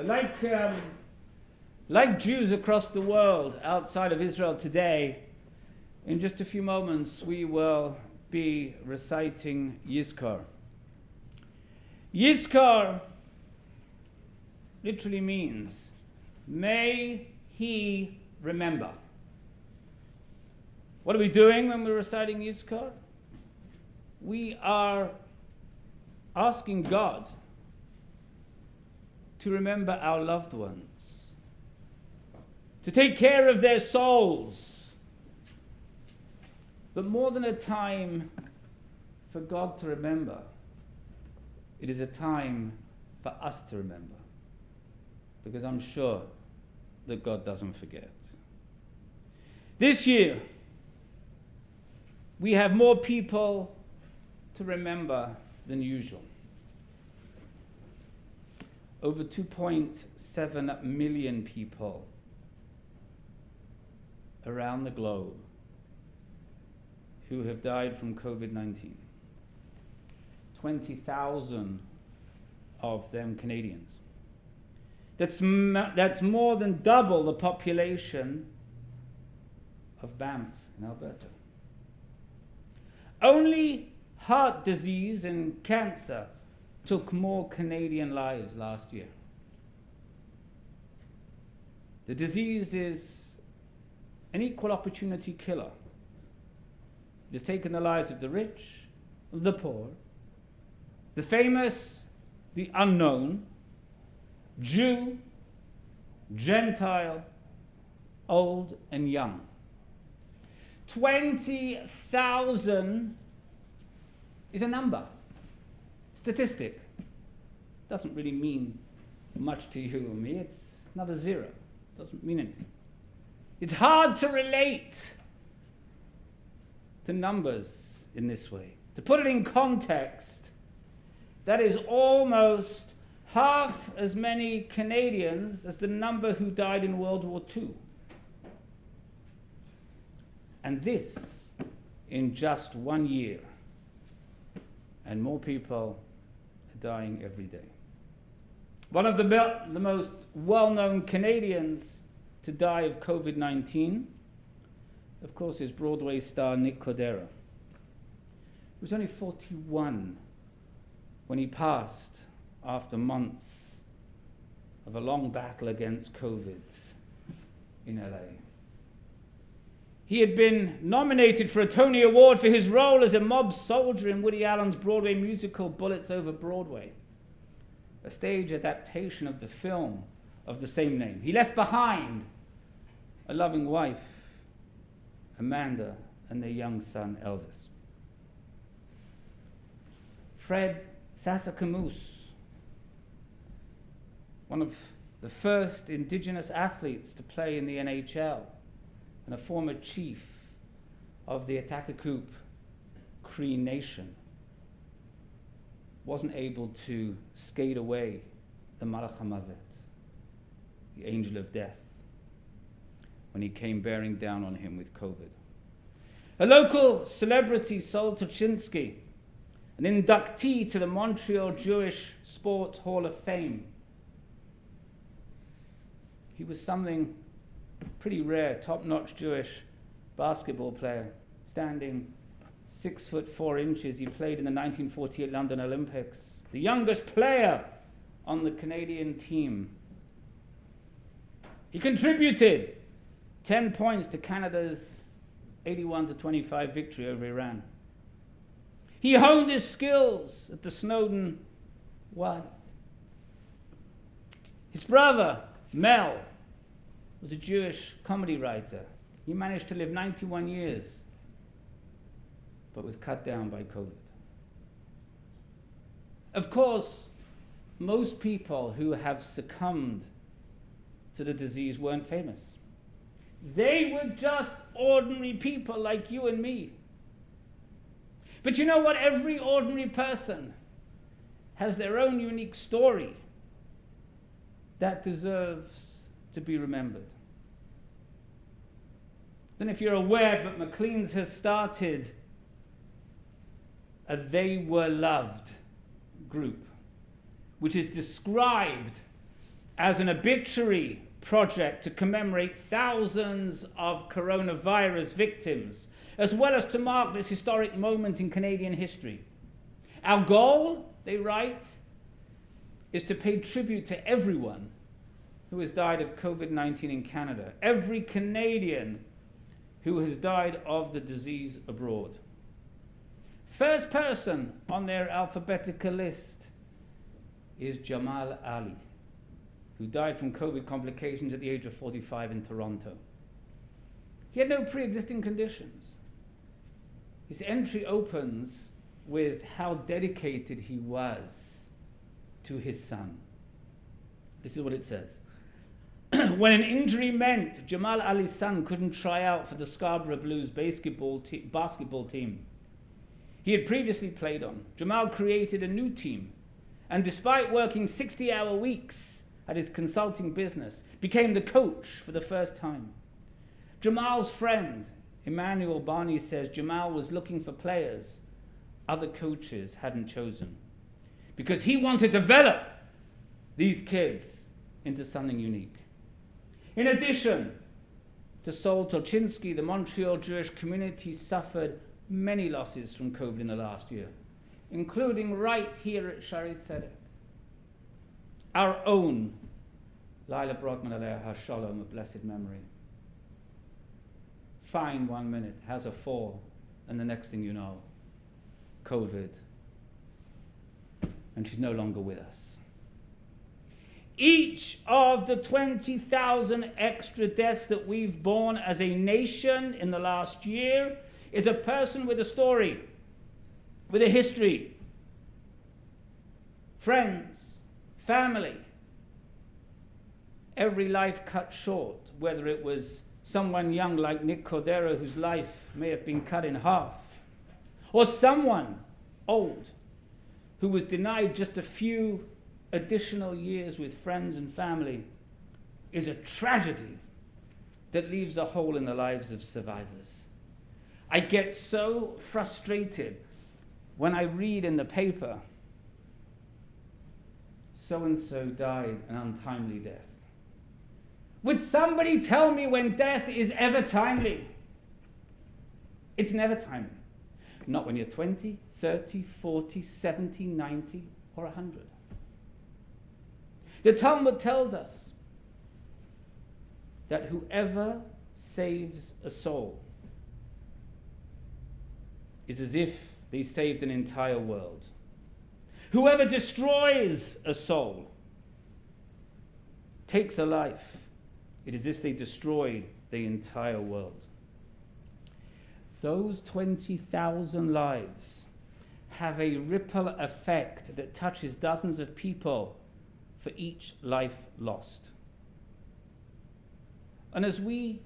Like Jews across the world outside of Israel today, in just a few moments we will be reciting Yizkor. Yizkor literally means, may he remember. What are we doing when we're reciting Yizkor? We are asking God to remember our loved ones, to take care of their souls. But more than a time for God to remember, it is a time for us to remember. Because I'm sure that God doesn't forget. This year, we have more people to remember than usual. Over 2.7 million people around the globe who have died from COVID-19. 20,000 of them Canadians. That's more than double the population of Banff in Alberta. Only heart disease and cancer took more Canadian lives last year. The disease is an equal opportunity killer. It has taken the lives of the rich, the poor, the famous, the unknown, Jew, Gentile, old and young. 20,000 is a number, statistic. Doesn't really mean much to you or me. It's another zero. Doesn't mean anything. It's hard to relate to numbers in this way. To put it in context, that is almost half as many Canadians as the number who died in World War II. And this in just 1 year. And more people are dying every day. One of the most well-known Canadians to die of COVID-19, of course, is Broadway star Nick Cordero. He was only 41 when he passed after months of a long battle against COVID in LA. He had been nominated for a Tony Award for his role as a mob soldier in Woody Allen's Broadway musical Bullets Over Broadway, a stage adaptation of the film of the same name. He left behind a loving wife, Amanda, and their young son, Elvis. Fred Sasakamoose, one of the first indigenous athletes to play in the NHL, and a former chief of the Atakakup Cree Nation, wasn't able to skate away the Malach HaMavet, the angel of death, when he came bearing down on him with COVID. A local celebrity, Sol Tuchinski, an inductee to the Montreal Jewish Sports Hall of Fame. He was something pretty rare, top-notch Jewish basketball player, standing 6'4". He played in the 1948 London Olympics, the youngest player on the Canadian team. He contributed 10 points to Canada's 81-25 victory over Iran. He honed his skills at the Snowden Y. His brother, Mel, was a Jewish comedy writer. He managed to live 91 years, but was cut down by COVID. Of course, most people who have succumbed to the disease weren't famous. They were just ordinary people like you and me. But you know what? Every ordinary person has their own unique story that deserves to be remembered. Then if you're aware, but Maclean's has started a They Were Loved group, which is described as an obituary project to commemorate thousands of coronavirus victims, as well as to mark this historic moment in Canadian history. Our goal, they write, is to pay tribute to everyone who has died of COVID-19 in Canada, every Canadian who has died of the disease abroad. First person on their alphabetical list is Jamal Ali, who died from COVID complications at the age of 45 in Toronto. He had no pre-existing conditions. His entry opens with how dedicated he was to his son. This is what it says. When an injury meant Jamal Ali's son couldn't try out for the Scarborough Blues basketball team he had previously played on, Jamal created a new team, and despite working 60-hour weeks at his consulting business, became the coach for the first time. Jamal's friend, Emmanuel Barney, says Jamal was looking for players other coaches hadn't chosen because he wanted to develop these kids into something unique. In addition to Sol Tolchinsky, the Montreal Jewish community suffered many losses from COVID in the last year, including right here at Shaare Zedek. Our own Lila Brockman Aleha Shalom, a blessed memory. Fine 1 minute, has a fall, and the next thing you know, COVID, and she's no longer with us. Each of the 20,000 extra deaths that we've borne as a nation in the last year is a person with a story, with a history, friends, family. Every life cut short, whether it was someone young like Nick Cordero, whose life may have been cut in half, or someone old who was denied just a few additional years with friends and family, is a tragedy that leaves a hole in the lives of survivors. I get so frustrated when I read in the paper, so-and-so died an untimely death. Would somebody tell me when death is ever timely? It's never timely. Not when you're 20, 30, 40, 70, 90, or 100. The Talmud tells us that whoever saves a soul is as if they saved an entire world. Whoever destroys a soul takes a life. It is as if they destroyed the entire world. Those 20,000 lives have a ripple effect that touches dozens of people for each life lost. And as we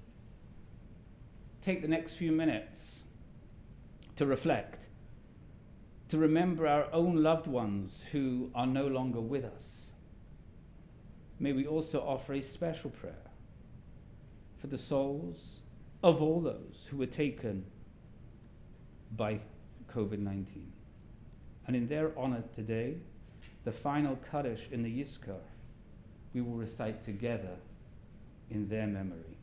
take the next few minutes to reflect, to remember our own loved ones who are no longer with us, may we also offer a special prayer for the souls of all those who were taken by COVID-19. And in their honor today, the final Kaddish in the Yizkor we will recite together in their memory.